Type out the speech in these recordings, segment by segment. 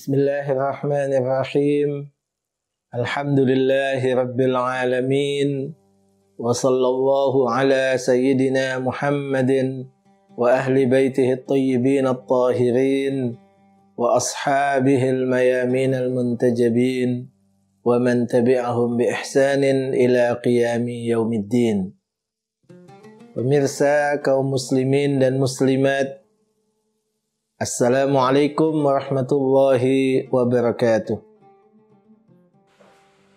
Bismillahirrahmanirrahim. Alhamdulillahi rabbil alamin. Wa sallallahu ala sayyidina Muhammadin wa ahli baitihi at-tayyibin at-tahirin wa ashabihi al-mayamin al-muntajabin wa man tabi'ahum bi ihsanin ila qiyami yaumiddin. Pemirsa kaum muslimin dan muslimat, Assalamualaikum warahmatullahi wabarakatuh.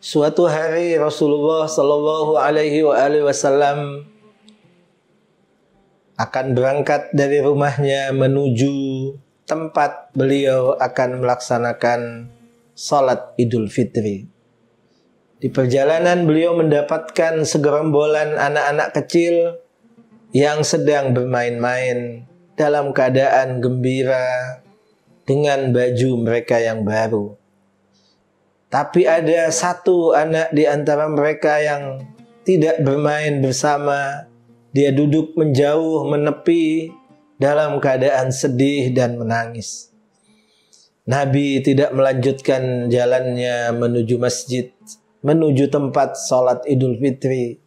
Suatu hari Rasulullah Sallallahu Alaihi Wasallam akan berangkat dari rumahnya menuju tempat beliau akan melaksanakan salat Idul Fitri. Di perjalanan beliau mendapatkan segerombolan anak-anak kecil yang sedang bermain-main dalam keadaan gembira dengan baju mereka yang baru. Tapi ada satu anak di antara mereka yang tidak bermain bersama. Dia duduk menjauh, menepi dalam keadaan sedih dan menangis. Nabi tidak melanjutkan jalannya menuju masjid, menuju tempat sholat Idul Fitri.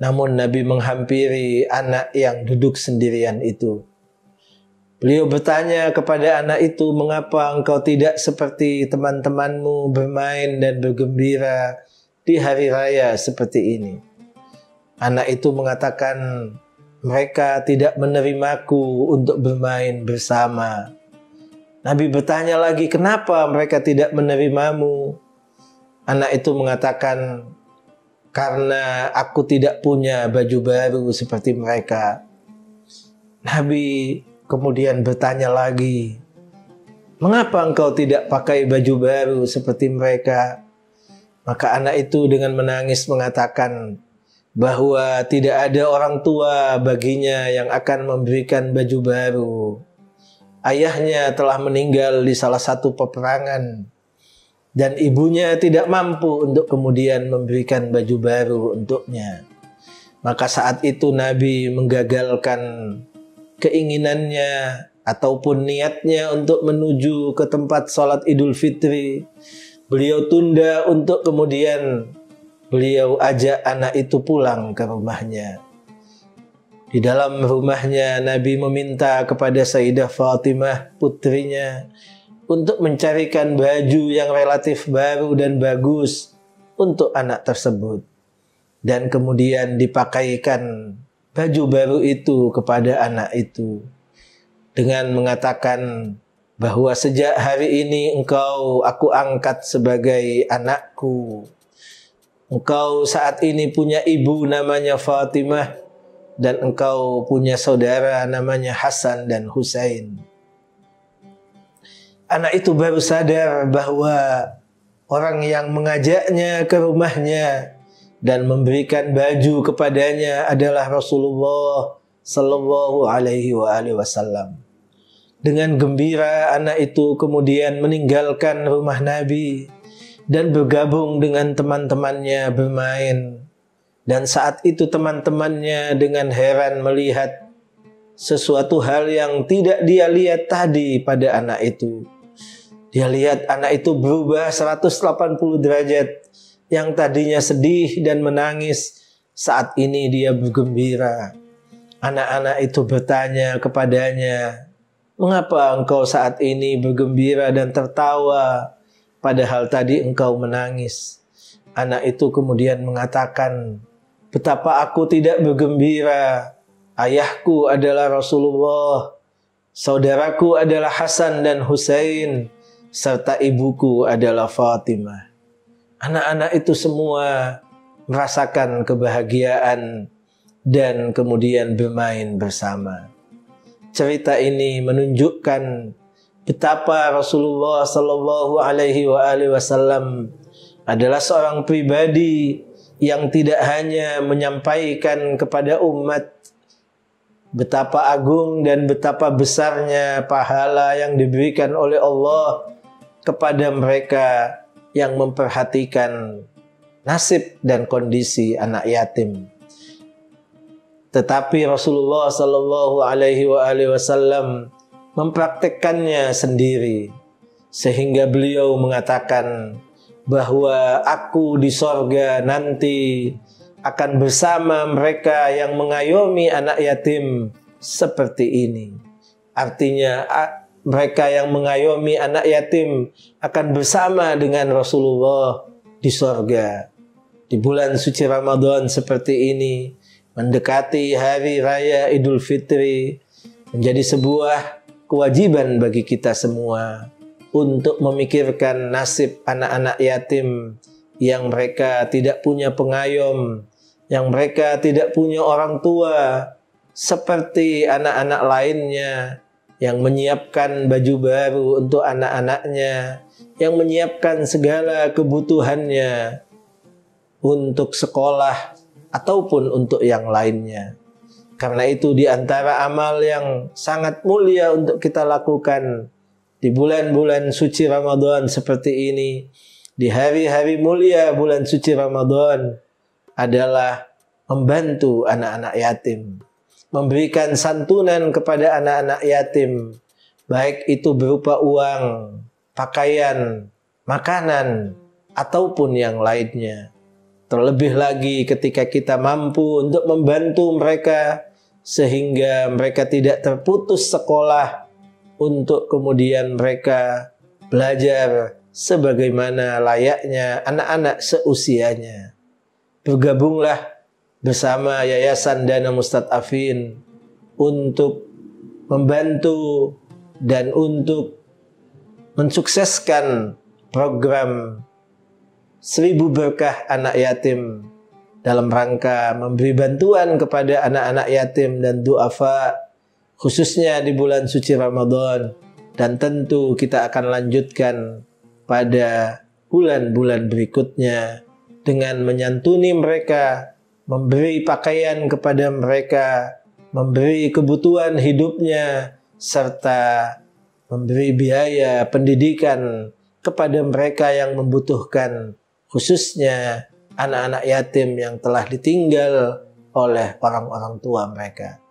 Namun Nabi menghampiri anak yang duduk sendirian itu. Beliau bertanya kepada anak itu, mengapa engkau tidak seperti teman-temanmu bermain dan bergembira di hari raya seperti ini? Anak itu mengatakan, mereka tidak menerimaku untuk bermain bersama. Nabi bertanya lagi, kenapa mereka tidak menerimamu? Anak itu mengatakan, karena aku tidak punya baju baru seperti mereka. Nabi kemudian bertanya lagi, mengapa engkau tidak pakai baju baru seperti mereka? Maka anak itu dengan menangis mengatakan bahwa tidak ada orang tua baginya yang akan memberikan baju baru. Ayahnya telah meninggal di salah satu peperangan dan ibunya tidak mampu untuk kemudian memberikan baju baru untuknya. Maka saat itu Nabi menggagalkan keinginannya ataupun niatnya untuk menuju ke tempat sholat Idul Fitri. Beliau tunda untuk kemudian beliau ajak anak itu pulang ke rumahnya. Di dalam rumahnya Nabi meminta kepada Sayyidah Fatimah putrinya untuk mencarikan baju yang relatif baru dan bagus untuk anak tersebut. Dan kemudian dipakaikan baju baru itu kepada anak itu dengan mengatakan bahwa sejak hari ini aku angkat sebagai anakku. Engkau saat ini punya ibu namanya Fatimah dan engkau punya saudara namanya Hasan dan Husain. Anak itu baru sadar bahwa orang yang mengajaknya ke rumahnya dan memberikan baju kepadanya adalah Rasulullah Sallallahu Alaihi Wasallam. Dengan gembira anak itu kemudian meninggalkan rumah Nabi dan bergabung dengan teman-temannya bermain. Dan saat itu teman-temannya dengan heran melihat sesuatu hal yang tidak dia lihat tadi pada anak itu. Dia lihat anak itu berubah 180 derajat. Yang tadinya sedih dan menangis, saat ini dia bergembira. Anak-anak itu bertanya kepadanya, mengapa engkau saat ini bergembira dan tertawa, padahal tadi engkau menangis? Anak itu kemudian mengatakan, betapa aku tidak bergembira. Ayahku adalah Rasulullah, saudaraku adalah Hasan dan Husain, serta ibuku adalah Fatimah. Anak-anak itu semua merasakan kebahagiaan dan kemudian bermain bersama. Cerita ini menunjukkan betapa Rasulullah Sallallahu Alaihi Wasallam adalah seorang pribadi yang tidak hanya menyampaikan kepada umat betapa agung dan betapa besarnya pahala yang diberikan oleh Allah kepada mereka yang memperhatikan nasib dan kondisi anak yatim. Tetapi Rasulullah Sallallahu Alaihi Wasallam mempraktekkannya sendiri. sehingga beliau mengatakan bahwa aku di sorga nanti akan bersama mereka yang mengayomi anak yatim seperti ini. Artinya mereka yang mengayomi anak yatim akan bersama dengan Rasulullah di sorga. Di bulan suci Ramadan seperti ini, mendekati hari raya Idul Fitri, menjadi sebuah kewajiban bagi kita semua untuk memikirkan nasib anak-anak yatim yang mereka tidak punya pengayom, yang mereka tidak punya orang tua, seperti anak-anak lainnya yang menyiapkan baju baru untuk anak-anaknya, yang menyiapkan segala kebutuhannya untuk sekolah ataupun untuk yang lainnya. Karena itu di antara amal yang sangat mulia untuk kita lakukan di bulan-bulan suci Ramadan seperti ini, di hari-hari mulia bulan suci Ramadan, adalah membantu anak-anak yatim, memberikan santunan kepada anak-anak yatim, baik itu berupa uang, pakaian, makanan, ataupun yang lainnya. Terlebih lagi ketika kita mampu untuk membantu mereka sehingga mereka tidak terputus sekolah, untuk kemudian mereka belajar sebagaimana layaknya anak-anak seusianya. Bergabunglah bersama Yayasan Dana Mustadafin untuk membantu dan untuk mensukseskan program 1000 berkah anak yatim dalam rangka memberi bantuan kepada anak-anak yatim dan duafa, khususnya di bulan suci Ramadan. Dan tentu kita akan lanjutkan pada bulan-bulan berikutnya dengan menyantuni mereka, memberi pakaian kepada mereka, memberi kebutuhan hidupnya, serta memberi biaya pendidikan kepada mereka yang membutuhkan, khususnya anak-anak yatim yang telah ditinggal oleh orang-orang tua mereka.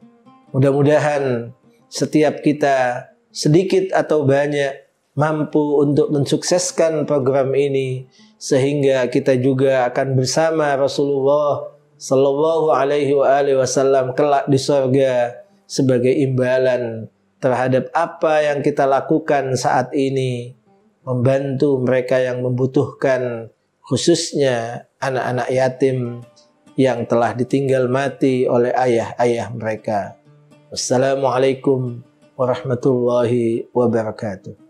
Mudah-mudahan setiap kita sedikit atau banyak mampu untuk mensukseskan program ini, sehingga kita juga akan bersama Rasulullah Sallallahu Alaihi Wasallam kelak di surga sebagai imbalan terhadap apa yang kita lakukan saat ini, membantu mereka yang membutuhkan, khususnya anak-anak yatim yang telah ditinggal mati oleh ayah-ayah mereka. Wassalamualaikum warahmatullahi wabarakatuh.